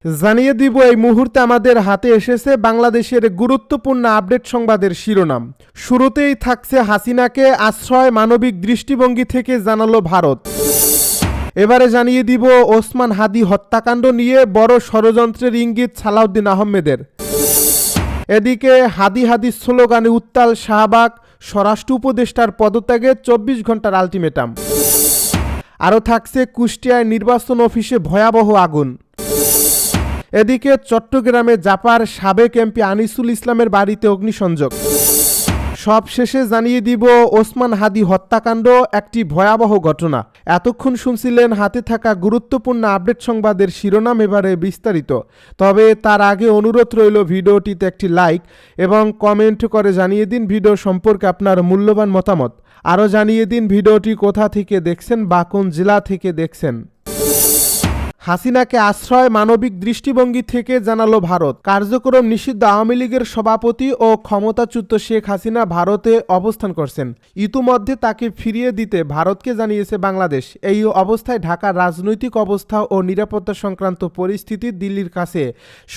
জানিয়ে দিব এই মুহূর্তে আমাদের হাতে এসেছে বাংলাদেশের গুরুত্বপূর্ণ আপডেট সংবাদের শিরোনাম। শুরুতেই থাকছে হাসিনাকে আশ্রয় মানবিক দৃষ্টিভঙ্গি থেকে জানালো ভারত। এবারে জানিয়ে দিব ওসমান হাদি হত্যাকাণ্ড নিয়ে বড় ষড়যন্ত্রের ইঙ্গিত সালাউদ্দিন আহমেদের। এদিকে হাদি হাদি স্লোগানে উত্তাল শাহবাগ, স্বরাষ্ট্র উপদেষ্টার পদত্যাগে 24 ঘন্টার আলটিমেটাম। আরও থাকছে কুষ্টিয়ায় নির্বাচন অফিসে ভয়াবহ আগুন। এদিকে চট্টগ্রামে জাপার সাবেক এমপি আনিসুল ইসলামের বাড়িতে অগ্নিসংযোগ। সব শেষে জানিয়ে দিব ওসমান হাদি হত্যাকাণ্ড একটি ভয়াবহ ঘটনা। এতক্ষণ শুনছিলেন হাতে থাকা গুরুত্বপূর্ণ আপডেট সংবাদের শিরোনাম, এবারে বিস্তারিত। তবে তার আগে অনুরোধ রইল ভিডিওটিতে একটি লাইক এবং কমেন্ট করে জানিয়ে দিন ভিডিও সম্পর্কে আপনার মূল্যবান মতামত। আরও জানিয়ে দিন ভিডিওটি কোথা থেকে দেখছেন বা কোন জেলা থেকে দেখছেন। হাসিনাকে আশ্রয় মানবিক দৃষ্টিভঙ্গি থেকে জানালো ভারত। কার্যক্রম নিষিদ্ধ আওয়ামী লীগের সভাপতি ও ক্ষমতাচ্যুত শেখ হাসিনা ভারতে অবস্থান করছেন। ইতিমধ্যে তাকে ফিরিয়ে দিতে ভারতকে জানিয়েছে বাংলাদেশ। এই অবস্থায় ঢাকার রাজনৈতিক অবস্থা ও নিরাপত্তা সংক্রান্ত পরিস্থিতি দিল্লির কাছে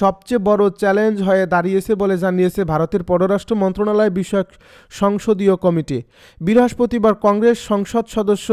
সবচেয়ে বড় চ্যালেঞ্জ হয়ে দাঁড়িয়েছে বলে জানিয়েছে ভারতের পররাষ্ট্র মন্ত্রণালয় বিষয়ক সংসদীয় কমিটি। বৃহস্পতিবার কংগ্রেস সংসদ সদস্য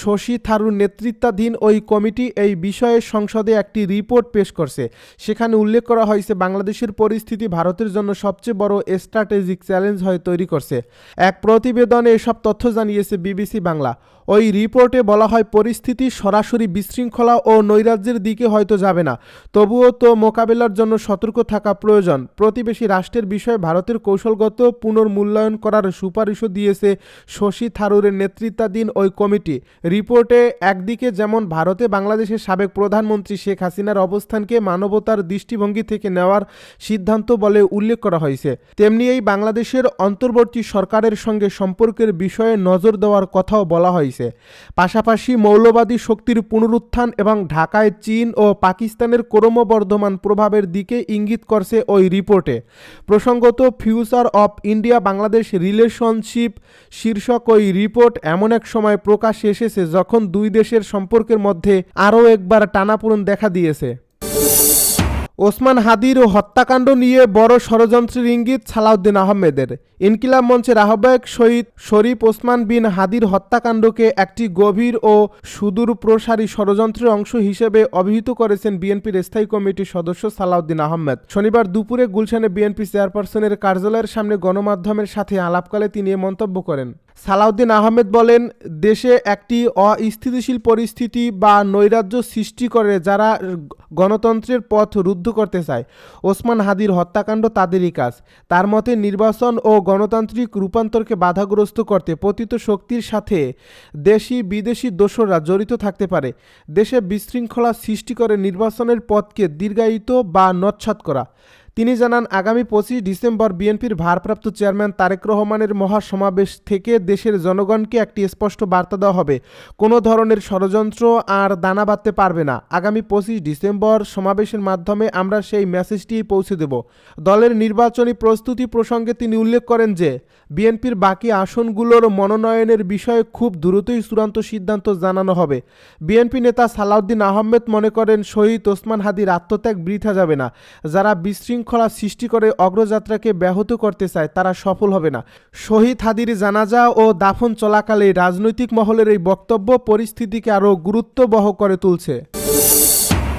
শশী থারুর নেতৃত্বাধীন ওই কমিটি এই বিষয়ে সংসদে একটি রিপোর্ট পেশ করছে। সেখানে উল্লেখ করা হয়েছে বাংলাদেশের পরিস্থিতি ভারতের জন্য সবচেয়ে বড় স্ট্র্যাটেজিক চ্যালেঞ্জ হয়ে তৈরি করছে। এক প্রতিবেদনে এসব তথ্য জানিয়েছে বিবিসি বাংলা। ওই রিপোর্টে বলা হয়, পরিস্থিতি সরাসরি বিশৃঙ্খলা ও নৈরাজ্যের দিকে হয়তো যাবে না, তবুও তো মোকাবেলার জন্য সতর্ক থাকা প্রয়োজন। প্রতিবেশী রাষ্ট্রের বিষয়ে ভারতের কৌশলগত পুনর্মূল্যায়ন করার সুপারিশও দিয়েছে শশী থারুরের নেতৃত্বাধীন ওই কমিটি। রিপোর্টে একদিকে যেমন ভারতে বাংলাদেশের সাবেক প্রধানমন্ত্রী শেখ হাসিনার অবস্থানকে মানবতার দৃষ্টিভঙ্গি থেকে নেওয়ার সিদ্ধান্ত বলে উল্লেখ করা হয়েছে, তেমনি এই বাংলাদেশের অন্তর্বর্তী সরকারের সঙ্গে সম্পর্কের বিষয়ে নজর দেওয়ার কথাও বলা হয়েছে। পাশাপাশি মৌলবাদী শক্তির পুনরুত্থান এবং ঢাকায় চীন ও পাকিস্তানের ক্রমবর্ধমান প্রভাবের দিকে ইঙ্গিত করছে ওই রিপোর্টে। প্রসঙ্গত, future of India Bangladesh relationship শীর্ষক ওই রিপোর্ট এমন এক সময় প্রকাশ্যে এসেছে যখন দুই দেশের সম্পর্কের মধ্যে আরও একবার টানাপোড়েন দেখা দিয়েছে। ওসমান হাদির হত্যাকাণ্ড নিয়ে বড় ষড়যন্ত্রের ইঙ্গিত সালাউদ্দিন আহমেদের। ইনকিলাব মঞ্চের আহ্বায়ক শহীদ শরীফ ওসমান বিন হাদির হত্যাকাণ্ডকে একটি গভীর ও সুদূরপ্রসারী ষড়যন্ত্রের অংশ হিসেবে অভিহিত করেছেন বিএনপির স্থায়ী কমিটির সদস্য সালাউদ্দিন আহমেদ। শনিবার দুপুরে গুলশানে বিএনপি চেয়ারপারসনের কার্যালয়ের সামনে গণমাধ্যমের সাথে আলাপকালে তিনি এ মন্তব্য করেন। সালাউদ্দিন আহমেদ বলেন, দেশে একটি অস্থিতিশীল পরিস্থিতি বা নৈরাজ্য সৃষ্টি করে যারা গণতন্ত্রের পথ রুদ্ধ করতে চায়। ওসমান হাদির হত্যাকাণ্ড তাদেরই কাজ। তার মতে নির্বাচন ও গণতান্ত্রিক রূপান্তরকে বাধাগ্রস্ত করতে পতিত শক্তির সাথে দেশি বিদেশি দোসররা জড়িত থাকতে পারে। দেশে বিশৃঙ্খলা সৃষ্টি করে নির্বাচনের পথকে দীর্ঘায়িত বা নস্যাৎ করা। তিনি জানান, আগামী 25 ডিসেম্বর বিএনপির ভারপ্রাপ্ত চেয়ারম্যান তারেক রহমানের মহাসমাবেশ থেকে দেশের জনগণকে একটি স্পষ্ট বার্তা দেওয়া হবে, কোনো ধরনের ষড়যন্ত্র আর দানা বাঁধতে পারবে না। আগামী 25 ডিসেম্বর সমাবেশের মাধ্যমে আমরা সেই মেসেজটি পৌঁছে দেব। দলের নির্বাচনী প্রস্তুতি প্রসঙ্গে তিনি উল্লেখ করেন যে বিএনপির বাকি আসনগুলোর মনোনয়নের বিষয়ে খুব দ্রুতই চূড়ান্ত সিদ্ধান্ত জানানো হবে। বিএনপি নেতা সালাউদ্দিন আহমেদ মনে করেন, শহীদ ওসমান হাদির আত্মত্যাগ বৃথা যাবে না। যারা বিশৃঙ্খলা সৃষ্টি করে অগ্রযাত্রাকে ব্যাহত করতে চায় তারা সফল হবে না। শহীদ হাদির জানাজা ও দাফন চলাকালে রাজনৈতিক মহলের এই বক্তব্য পরিস্থিতিকে আরও গুরুত্ববহ করে তুলছে।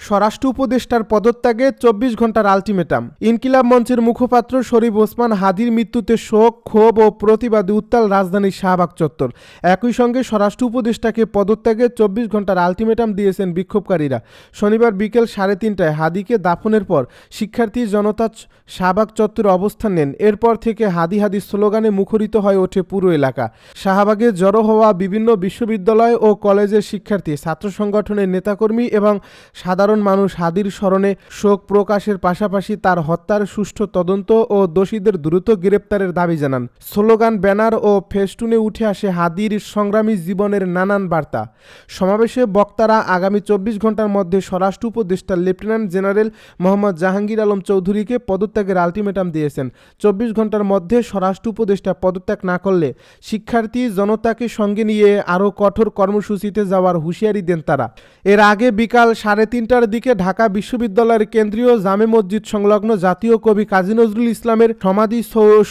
স্বরাষ্ট্র উপদেষ্টার পদত্যাগে 24 ঘন্টার আলটিমেটাম। ইনকিলাব মঞ্চের মুখপাত্র শরীফ ওসমান হাদির মৃত্যুতে শোক, ক্ষোভ ও প্রতিবাদে উত্তাল রাজধানীর শাহবাগ চত্বর। একই সঙ্গে স্বরাষ্ট্র উপদেষ্টাকে পদত্যাগে 24 ঘন্টার আলটিমেটাম দিয়েছেন বিক্ষোভকারীরা। শনিবার বিকেল 3:30টায় হাদিকে দাফনের পর শিক্ষার্থী জনতা শাহবাগ চত্বরে অবস্থান নেন। এরপর থেকে হাদি হাদি স্লোগানে মুখরিত হয়ে ওঠে পুরো এলাকা। শাহবাগে জড়ো হওয়া বিভিন্ন বিশ্ববিদ্যালয় ও কলেজের শিক্ষার্থী, ছাত্র সংগঠনের নেতাকর্মী এবং সাধারণ মানুষ হাদির স্মরণে শোক প্রকাশের পাশাপাশি তার হত্যার সুষ্ঠু তদন্ত ও দোষীদের দ্রুত গ্রেপ্তারের দাবি জানান। স্লোগান, ব্যানার ও ফেস্টুনে উঠে আসে হাদির সংগ্রামী জীবনের নানান বার্তা। সমাবেশে বক্তারা আগামী 24 ঘন্টার মধ্যে স্বরাষ্ট্র উপদেষ্টা লেফটেন্যান্ট জেনারেল মোহাম্মদ জাহাঙ্গীর আলম চৌধুরীকে পদত্যাগের আলটিমেটাম দিয়েছেন। 24 ঘন্টার মধ্যে স্বরাষ্ট্র উপদেষ্টা পদত্যাগ না করলে শিক্ষার্থী জনতাকে সঙ্গে নিয়ে আরও কঠোর কর্মসূচিতে যাওয়ার হুঁশিয়ারি দেন তারা। এর আগে বিকাল 3:30টার ঘটিকার দিকে ঢাকা বিশ্ববিদ্যালয়ের কেন্দ্রীয় জামে মসজিদ সংলগ্ন জাতীয় কবি কাজী নজরুল ইসলামের সমাধি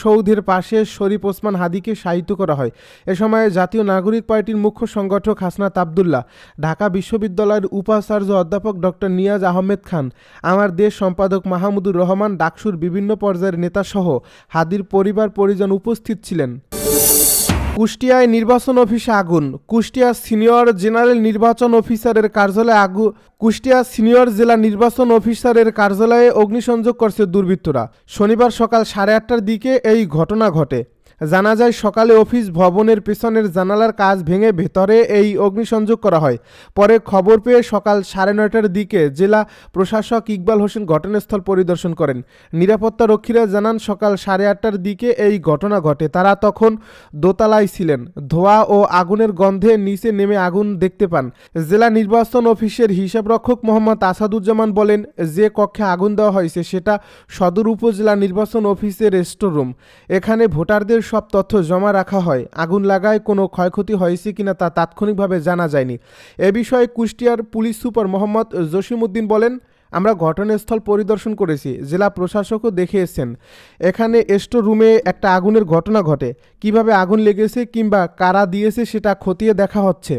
সৌধের পাশে শরীফ ওসমান হাদিকে শায়িত করা হয়। এ সময় জাতীয় নাগরিক পার্টির মুখ্য সংগঠক হাসনাত আবদুল্লাহ, ঢাকা বিশ্ববিদ্যালয়ের উপাচার্য অধ্যাপক ডক্টর নিয়াজ আহমেদ খান, আমার দেশ সম্পাদক মাহমুদুর রহমান, ডাকসুর বিভিন্ন পর্যায়ের নেতাসহ হাদির পরিবার পরিজন উপস্থিত ছিলেন। কুষ্টিয়ায় নির্বাচন অফিসে আগুন। কুষ্টিয়া সিনিয়র জেনারেল নির্বাচন অফিসারের কার্যালয়ে কুষ্টিয়া সিনিয়র জেলা নির্বাচন অফিসারের কার্যালয়ে অগ্নিসংযোগ করছে দুর্বৃত্তরা। শনিবার সকাল 8:30টার দিকে এই ঘটনা ঘটে। জানা যায়, সকালে অফিস ভবনের পেছনের জানালার কাচ ভেঙে ভেতরে এই অগ্নিসংযোগ করা হয়। পরে খবর পেয়ে সকাল 9:30টার দিকে জেলা প্রশাসক ইকবাল হোসেন ঘটনাস্থল পরিদর্শন করেন। নিরাপত্তা রক্ষীরা জানান, সকাল 8:30টার দিকে এই ঘটনা ঘটে। তারা তখন দোতলায় ছিলেন। ধোঁয়া ও আগুনের গন্ধে নিচে নেমে আগুন দেখতে পান। জেলা নির্বাচন অফিসের হিসাবরক্ষক মোহাম্মদ আসাদুজ্জামান বলেন, যে কক্ষে আগুন দেওয়া হয়েছে সেটা সদর উপজেলা নির্বাচন অফিসের স্টোর রুম। এখানে ভোটারদের সব তথ্য জমা রাখা হয়। আগুন লাগায় কোনো ক্ষয়ক্ষতি হয়েছে কিনা তা তাৎক্ষণিকভাবে জানা যায়নি। এ বিষয়ে কুষ্টিয়ার পুলিশ সুপার মোহাম্মদ জসিমউদ্দিন বলেন, আমরা ঘটনাস্থল পরিদর্শন করেছি, জেলা প্রশাসকও দেখে এসেছেন। এখানে স্টোর রুমে একটা আগুনের ঘটনা ঘটে। কিভাবে আগুন লেগেছে কিংবা কারা দিয়েছে সেটা খতিয়ে দেখা হচ্ছে।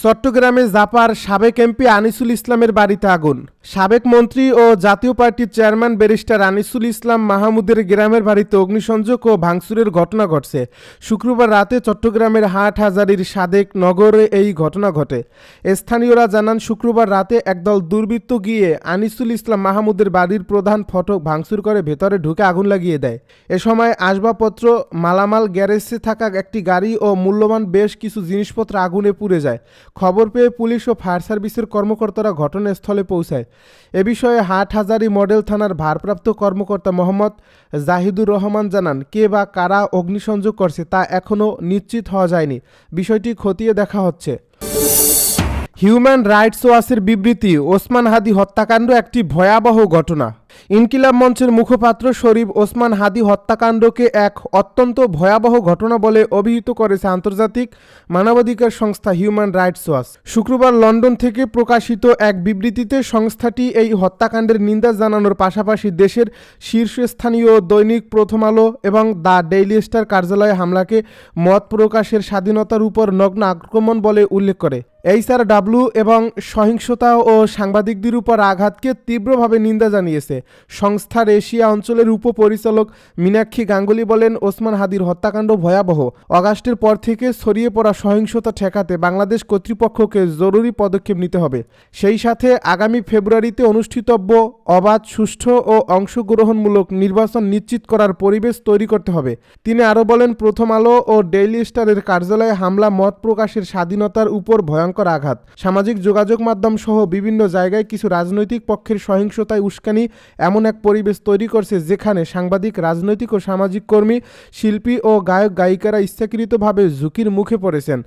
চট্টগ্রামে জাপার সাবেক এমপি আনিসুল ইসলামের বাড়িতে আগুন। সাবেক মন্ত্রী ও জাতীয় পার্টির চেয়ারম্যান ব্যারিস্টার আনিসুল ইসলাম মাহমুদের গ্রামের বাড়িতে অগ্নিসংযোগ ও ভাঙচুরের ঘটনা ঘটছে। শুক্রবার রাতে চট্টগ্রামের হাটহাজারীর সাদেক নগরে এই ঘটনা ঘটে। স্থানীয়রা জানান, শুক্রবার রাতে একদল দুর্বৃত্ত গিয়ে আনিসুল ইসলাম মাহমুদের বাড়ির প্রধান ফটক ভাঙচুর করে ভেতরে ঢুকে আগুন লাগিয়ে দেয়। এ সময় আসবাবপত্র, মালামাল, গ্যারেজে থাকা একটি গাড়ি ও মূল্যবান বেশ কিছু জিনিসপত্র আগুনে পুড়ে যায়। খবর পেয়ে পুলিশ ও ফায়ার সার্ভিসের কর্মকর্তারা ঘটনাস্থলে পৌঁছায়। এ বিষয়ে হাটহাজারী মডেল থানার ভারপ্রাপ্ত কর্মকর্তা মোহাম্মদ জাহিদুর রহমান জানান, কে বা কারা অগ্নিসংযোগ করছে তা এখনও নিশ্চিত হওয়া যায়নি। বিষয়টি খতিয়ে দেখা হচ্ছে। হিউম্যান রাইটস ওয়াচের বিবৃতি, ওসমান হাদি হত্যাকাণ্ড একটি ভয়াবহ ঘটনা। ইনকিলাব মঞ্চের মুখপাত্র শরীফ ওসমান হাদি হত্যাকাণ্ডকে এক অত্যন্ত ভয়াবহ ঘটনা বলে অভিহিত করেছে আন্তর্জাতিক মানবাধিকার সংস্থা হিউম্যান রাইটস ওয়াচ। শুক্রবার লন্ডন থেকে প্রকাশিত এক বিবৃতিতে সংস্থাটি এই হত্যাকাণ্ডের নিন্দা জানানোর পাশাপাশি দেশের শীর্ষস্থানীয় দৈনিক প্রথম আলো এবং দ্য ডেইলি স্টার কার্যালয়ে হামলাকে মত প্রকাশের স্বাধীনতার উপর নগ্ন আক্রমণ বলে উল্লেখ করে। HRW এবং সহিংসতা ও সাংবাদিকদের উপর আঘাতকে তীব্রভাবে নিন্দা জানিয়েছে। সংস্থার এশিয়া অঞ্চলের উপপরিচালক মীনাক্ষী গাঙ্গুলি বলেন, ওসমান হাদির হত্যাকাণ্ড ভয়াবহ। অগাস্টের পর থেকে ছড়িয়ে পড়া সহিংসতা ঠেকাতে বাংলাদেশ কর্তৃপক্ষকে জরুরি পদক্ষেপ নিতে হবে। সেই সাথে আগামী ফেব্রুয়ারিতে অনুষ্ঠিতব্য অবাধ, সুষ্ঠু ও অংশগ্রহণমূলক নির্বাচন নিশ্চিত করার পরিবেশ তৈরি করতে হবে। তিনি আরও বলেন, প্রথম আলো ও ডেইলি স্টারের কার্যালয়ে হামলা মত প্রকাশের স্বাধীনতার উপর ভয়ঙ্কর আঘাত। সামাজিক যোগাযোগ মাধ্যম সহ বিভিন্ন জায়গায় কিছু রাজনৈতিক পক্ষের সহিংসতায় উস্কানি এমন এক পরিবেশ তৈরি করছে যেখানে সাংবাদিক, রাজনৈতিক ও সামাজিক কর্মী, শিল্পী ও গায়ক গায়িকারা ইচ্ছাকৃতভাবে ঝুঁকির মুখে পড়েছেন।